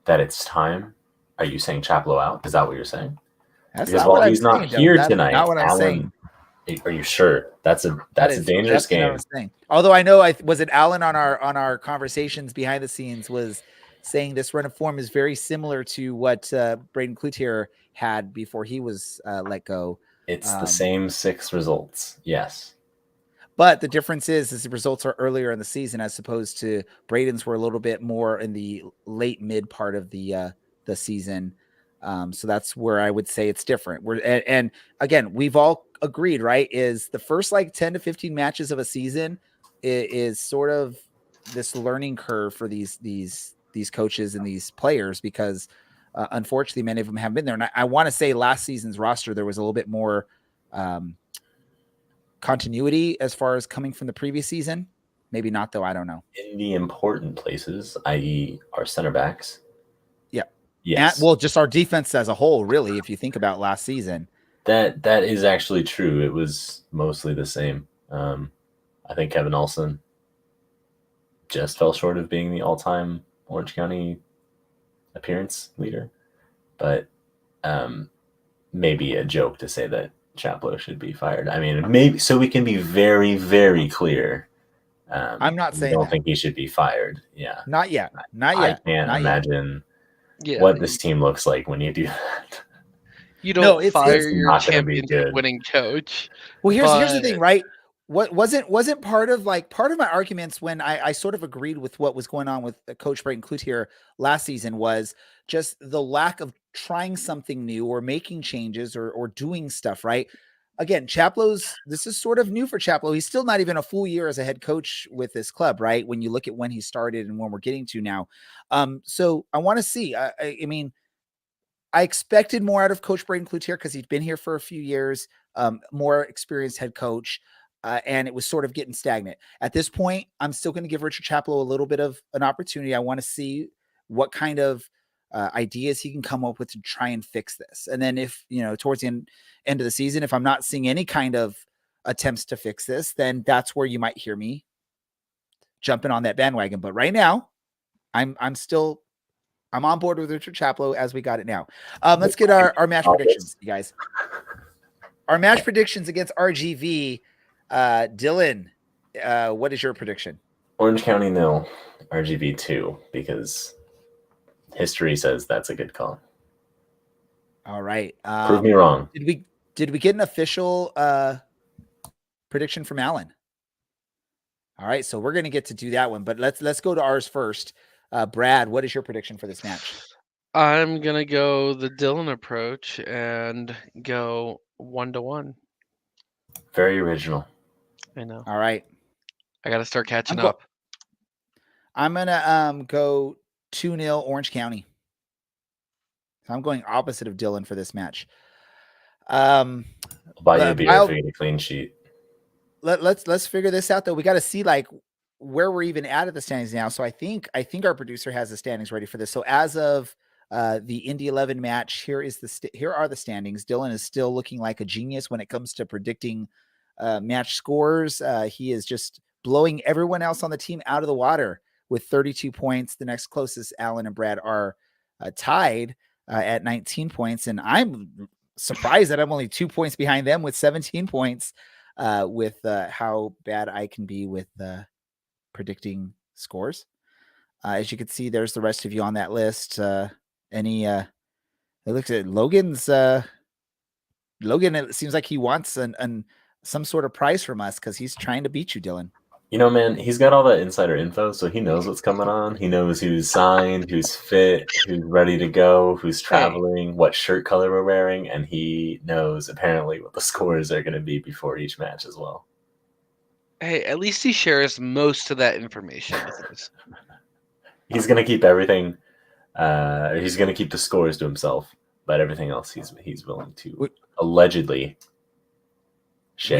that it's time? Are you saying Chaplow out? Is that what you're saying? That's because not while what he's I'm not saying, here Dylan. tonight, Not what I'm saying. Are you sure? That's a dangerous game. Although I know was it Alan on our conversations behind the scenes was saying this run of form is very similar to what Braden Cloutier had before he was let go. It's the same 6 results. Yes. But the difference is the results are earlier in the season as opposed to Braden's were a little bit more in the late mid part of the season. So that's where I would say it's different. And again, we've all agreed, right? Is the first like 10 to 15 matches of a season is sort of this learning curve for these coaches and these players because unfortunately many of them haven't been there. And I want to say last season's roster there was a little bit more continuity as far as coming from the previous season. Maybe not though. I don't know. In the important places, i.e. our center backs. Yeah. Yes. Well, just our defense as a whole, really, if you think about last season. That is actually true. It was mostly the same. I think Kevin Olsen just fell short of being the all-time Orange County appearance leader. But maybe a joke to say that Chaplow should be fired. I mean, maybe so we can be very, very clear. I'm not saying I don't think he should be fired. Yeah. Not yet. Not yet. I can't imagine Yeah, what this team looks like when you do that. You don't fire it's your not gonna be championship good. winning coach. Well, here's the thing, right? What wasn't part of my arguments when I sort of agreed with what was going on with Coach Braden Cloutier last season was just the lack of trying something new or making changes or doing stuff, right? Again, this is sort of new for Chaplow. He's still not even a full year as a head coach with this club, right? When you look at when he started and when we're getting to now. So I want to see, I mean, I expected more out of Coach Braden Cloutier because he'd been here for a few years, more experienced head coach, and it was sort of getting stagnant. At this point, I'm still going to give Richard Chaplow a little bit of an opportunity. I want to see what kind of ideas he can come up with to try and fix this. And then if, towards the end of the season, if I'm not seeing any kind of attempts to fix this, then that's where you might hear me jumping on that bandwagon. But right now, I'm on board with Richard Chaplow as we got it now. Let's get our match predictions, you guys. Our match predictions against RGV. Dylan, what is your prediction? Orange County 0, RGV 2, because history says that's a good call. All right. Prove me wrong. Did we get an official prediction from Alan? All right, so we're going to get to do that one, but let's go to ours first. Brad, what is your prediction for this match? I'm gonna go the Dylan approach and go 1-1. Very original. I know. All right. I gotta start catching up. I'm gonna go 2-0 Orange County. So I'm going opposite of Dylan for this match. I'll buy you a beer if we get a clean sheet. Let's figure this out though. We got to see where we're even at the standings now. So I think our producer has the standings ready for this. So as of the Indy 11 match, here are the standings. Dylan is still looking like a genius when it comes to predicting match scores. He is just blowing everyone else on the team out of the water with 32 points. The next closest, Alan and Brad, are tied at 19 points. And I'm surprised that I'm only 2 points behind them with 17 points. with how bad I can be with predicting scores. As you can see, there's the rest of you on that list. It looks at Logan's. Logan, it seems like he wants some sort of prize from us because he's trying to beat you, Dylan. You know, man, he's got all that insider info, so he knows what's coming on. He knows who's signed, who's fit, who's ready to go, who's traveling, what shirt color we're wearing, and he knows apparently what the scores are going to be before each match as well. Hey, at least he shares most of that information with us. He's going to keep everything. He's going to keep the scores to himself, but everything else he's willing to allegedly share.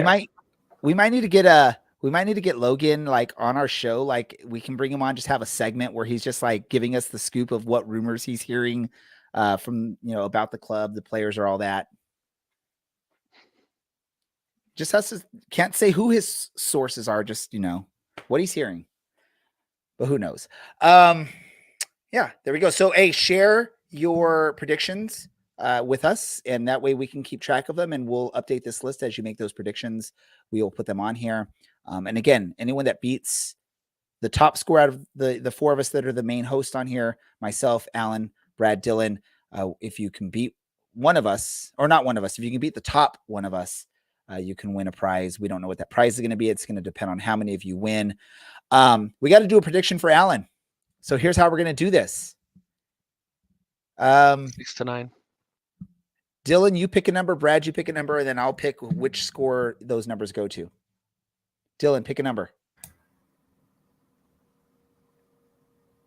We might need to get Logan like on our show. Like we can bring him on, just have a segment where he's just like giving us the scoop of what rumors he's hearing from, about the club, the players, or all that. Just can't say who his sources are, just, what he's hearing, but who knows? Yeah, there we go. So, share your predictions with us, and that way we can keep track of them, and we'll update this list as you make those predictions. We will put them on here. And again, anyone that beats the top score out of the four of us that are the main host on here, myself, Alan, Brad, Dylan, if you can beat one of us, or not one of us, if you can beat the top one of us, you can win a prize. We don't know what that prize is going to be. It's going to depend on how many of you win. We got to do a prediction for Alan. So here's how we're going to do this. 6-9. Dylan, you pick a number. Brad, you pick a number, and then I'll pick which score those numbers go to. Dylan, pick a number.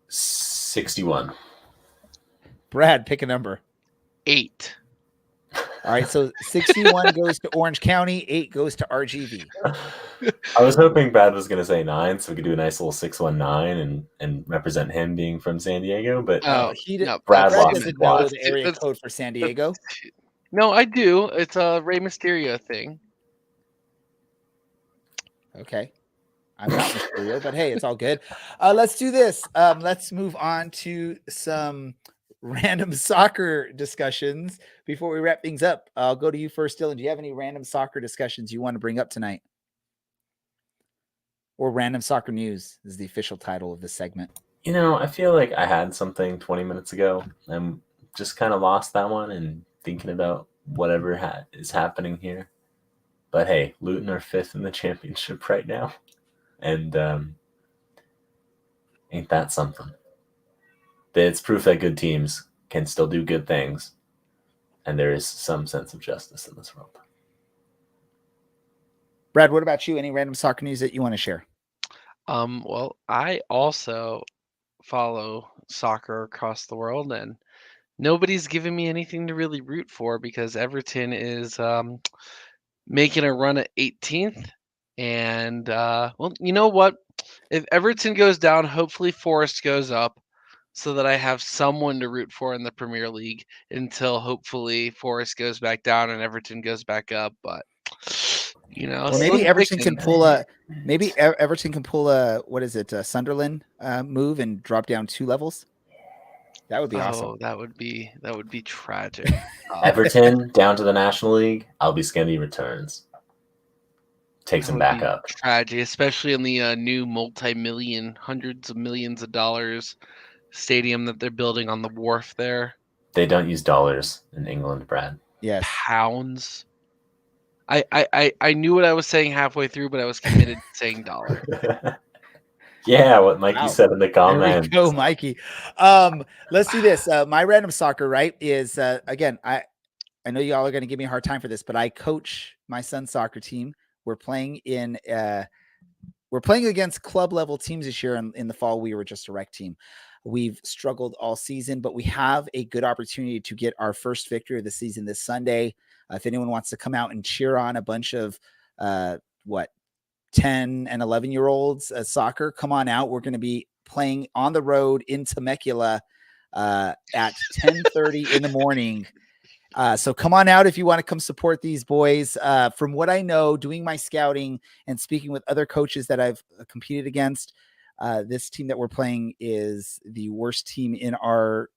61. Brad, pick a number. 8. All right, so 61 goes to Orange County, 8 goes to RGV. I was hoping Brad was going to say 9, so we could do a nice little 619 and represent him being from San Diego. But Brad doesn't know the area code for San Diego. No, I do. It's a Rey Mysterio thing. Okay. I'm not Mysterio, but hey, it's all good. Let's do this. Let's move on to some random soccer discussions before we wrap things up. I'll go to you first, Dylan. Do you have any random soccer discussions you want to bring up tonight? Or random soccer news is the official title of this segment. I feel like I had something 20 minutes ago. I'm just kind of lost that one and thinking about whatever is happening here. But hey, Luton are 5th in the championship right now. And ain't that something? It's proof that good teams can still do good things. And there is some sense of justice in this world. Brad, what about you? Any random soccer news that you want to share? Well, I also follow soccer across the world, and nobody's giving me anything to really root for because Everton is making a run at 18th. And, well, you know what? If Everton goes down, hopefully Forest goes up so that I have someone to root for in the Premier League until hopefully Forest goes back down and Everton goes back up. But, well, maybe Everton can pull a what is it, a Sunderland move and drop down 2 levels. That would be awesome. That would be tragic. Everton down to the National League. Albie Skendi returns. Takes him back up. Tragic, especially in the new hundreds of millions of dollars stadium that they're building on the wharf there. They don't use dollars in England, Brad. Yes. Pounds. I knew what I was saying halfway through, but I was committed to saying dollar. Yeah, what Mikey said in the comments. There we go, Mikey. Let's do this. My random soccer, right, is again, I know y'all are going to give me a hard time for this, but I coach my son's soccer team. We're playing against club level teams this year. In the fall, we were just a rec team. We've struggled all season, but we have a good opportunity to get our first victory of the season this Sunday. If anyone wants to come out and cheer on a bunch of 10 and 11-year-olds soccer, come on out. We're going to be playing on the road in Temecula at 10:30 in the morning. So come on out if you want to come support these boys. From what I know, doing my scouting and speaking with other coaches that I've competed against, this team that we're playing is the worst team in our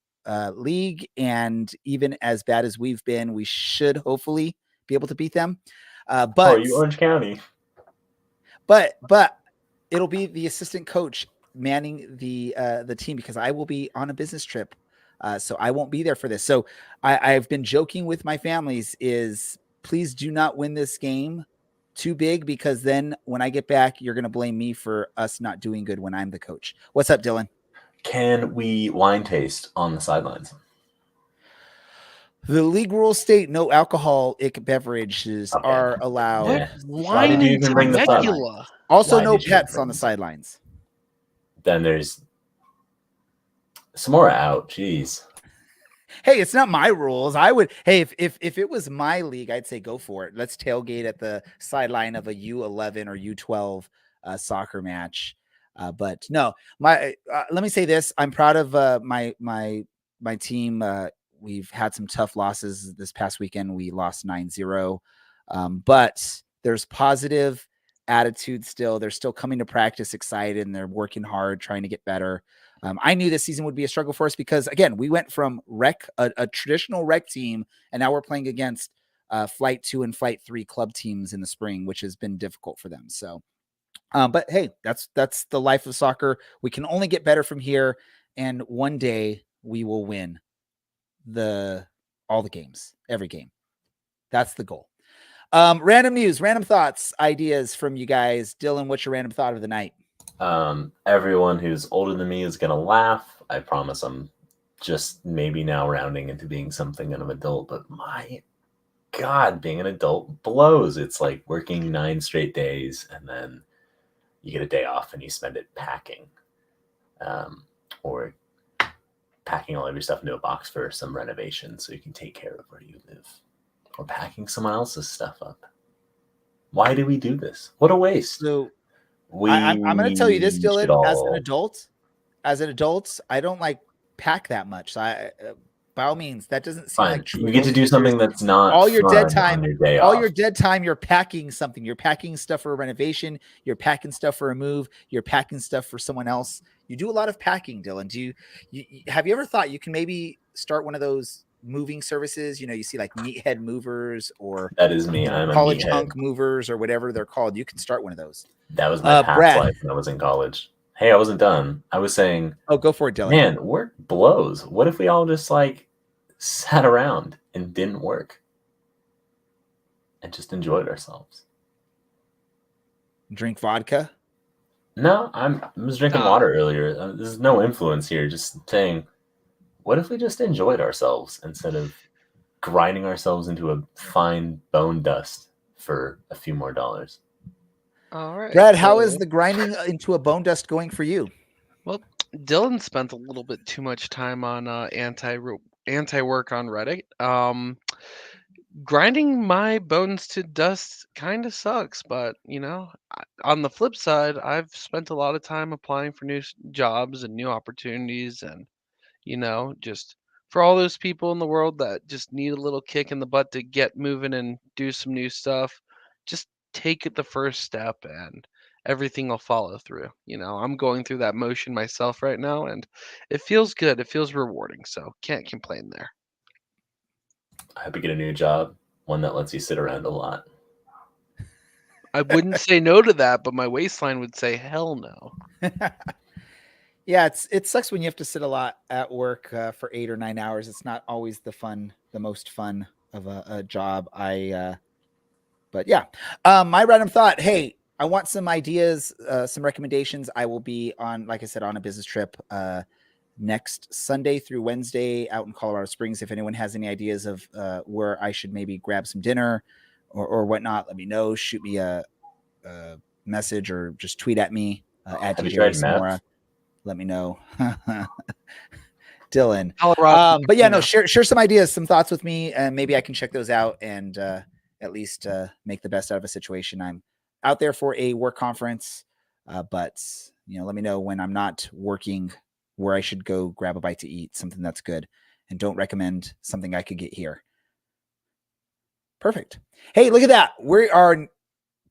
league. And even as bad as we've been, we should hopefully be able to beat them. But are you Orange County? but it'll be the assistant coach manning the team because I will be on a business trip. So I won't be there for this. So I've been joking with my families is please do not win this game too big because then when I get back, you're going to blame me for us not doing good when I'm the coach. What's up, Dylan? Can we wine taste on the sidelines? The league rules state no alcoholic beverages Okay. are allowed. Yeah. Why did you and even bring this up? Temecula? Also, Why no did you pets bring on the this up? sidelines. Then there's Samora out. Jeez. Hey, it's not my rules. I would. Hey, if it was my league, I'd say go for it. Let's tailgate at the sideline of a U11 or U12 soccer match. But no, let me say this: I'm proud of my team. We've had some tough losses this past weekend. We lost 9-0, but there's positive attitude still. They're still coming to practice excited and they're working hard, trying to get better. I knew this season would be a struggle for us because, again, we went from a traditional rec team, and now we're playing against Flight 2 and Flight 3 club teams in the spring, which has been difficult for them. So, but hey, that's the life of soccer. We can only get better from here, and one day we will win all the games, every game. That's the goal. Random news, random thoughts, ideas from you guys. Dylan, what's your random thought of the night? Everyone who's older than me is gonna laugh. I promise I'm just maybe now rounding into being something of an adult, but my God, being an adult blows. It's like working 9 straight days and then you get a day off and you spend it packing. Or packing all of your stuff into a box for some renovation so you can take care of where you live. Or packing someone else's stuff up. Why do we do this? What a waste. So I'm going to tell you this, Dylan. As an adult, I don't like pack that much. So by all means, that doesn't seem like true. You get to do something that's not all your dead fun time. on your day All off. your dead time, you're packing something. You're packing stuff for a renovation. You're packing stuff for a move. You're packing stuff for someone else. You do a lot of packing, Dylan. Have you ever thought you can maybe start one of those moving services? You see like Meathead Movers or That is me. I'm a College meathead. Hunk Movers or whatever they're called. You can start one of those. That was my past Brad. life when I was in college. Hey, I wasn't done. I was saying, oh, go for it, Dylan. Man, work blows. What if we all just sat around and didn't work and just enjoyed ourselves? Drink vodka. No, I was drinking water earlier. There's no influence here. Just saying, what if we just enjoyed ourselves instead of grinding ourselves into a fine bone dust for a few more dollars? All right, Brad, how is the grinding into a bone dust going for you? Well, Dylan spent a little bit too much time on anti-work on Reddit. Grinding my bones to dust kind of sucks, but on the flip side, I've spent a lot of time applying for new jobs and new opportunities, and just for all those people in the world that just need a little kick in the butt to get moving and do some new stuff, just take it the first step and everything will follow through. I'm going through that motion myself right now and it feels good. It feels rewarding. So can't complain there. I hope you get a new job, one that lets you sit around a lot. I wouldn't say no to that, but my waistline would say hell no. Yeah, it sucks when you have to sit a lot at work for 8 or 9 hours. It's not always the most fun of a job. But yeah, my random thought. Hey, I want some ideas, some recommendations. I will be on, like I said, on a business trip next Sunday through Wednesday out in Colorado Springs. If anyone has any ideas of where I should maybe grab some dinner or whatnot, let me know. Shoot me a message or just tweet at me at DJ Samora. Let me know. Dylan. Colorado. But yeah, no, share some ideas, some thoughts with me, and maybe I can check those out and at least make the best out of a situation. I'm out there for a work conference, but let me know when I'm not working where I should go grab a bite to eat, something that's good, and don't recommend something I could get here. Perfect. Hey, look at that. We are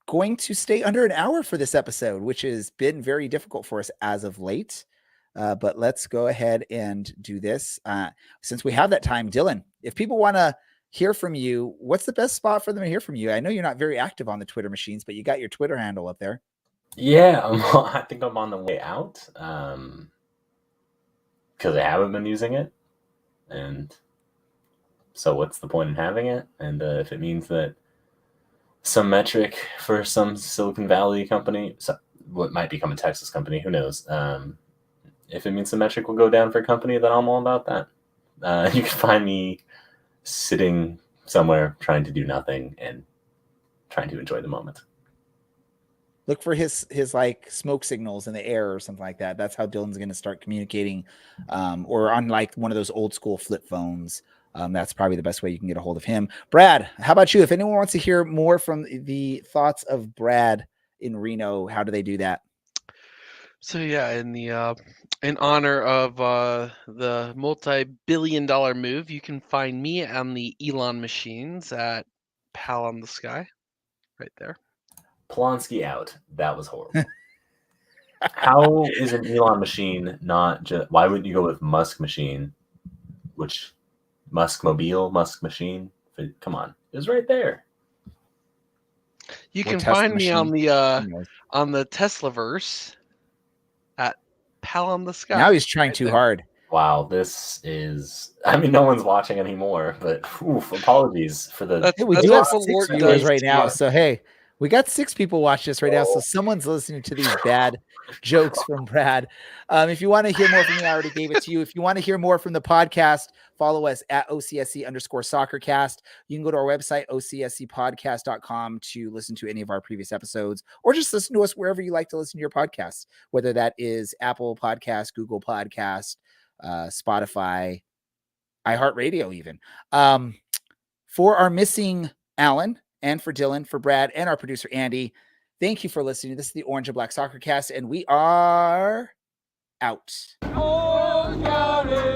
going to stay under an hour for this episode, which has been very difficult for us as of late. But let's go ahead and do this. Since we have that time, Dylan, if people want to hear from you, what's the best spot for them to hear from you? I know you're not very active on the Twitter machines, but you got your Twitter handle up there. Yeah, I think I'm on the way out because I haven't been using it. And so what's the point in having it? And if it means that some metric for some Silicon Valley company, what might become a Texas company, who knows? If it means the metric will go down for a company, then I'm all about that. You can find me sitting somewhere trying to do nothing and trying to enjoy the moment. Look for his like smoke signals in the air or something like that. That's how Dylan's going to start communicating, or on like one of those old school flip phones. That's probably the best way you can get a hold of him. Brad, how about you? If anyone wants to hear more from the thoughts of Brad in Reno, how do they do that? So yeah, in honor of the multi-billion-dollar move, you can find me on the Elon machines at Pal on the Sky, right there. Polonsky out. That was horrible. How is an Elon machine not just? Why wouldn't you go with Musk machine? Which Musk mobile, Musk machine? Come on, it was right there. You Or can Tesla find me on machine. the Teslaverse at Pal on the Sky. Now he's trying right too there. hard. Wow, this is. I mean, no one's watching anymore, but apologies for the. That's Hey, we that's do have what 6 Lord viewers does right to now. you. So, hey, we got 6 people watching us right now. So someone's listening to these bad jokes from Brad. If you want to hear more from me, I already gave it to you. If you want to hear more from the podcast, follow us at OCSC_soccercast. You can go to our website, OCSCpodcast.com, to listen to any of our previous episodes, or just listen to us wherever you like to listen to your podcasts, whether that is Apple Podcast, Google Podcast, Spotify, iHeartRadio even. For our missing Alan, and for Dylan, for Brad, and our producer Andy, thank you for listening. This is the Orange and Black Soccer Cast, and we are out. Orange County.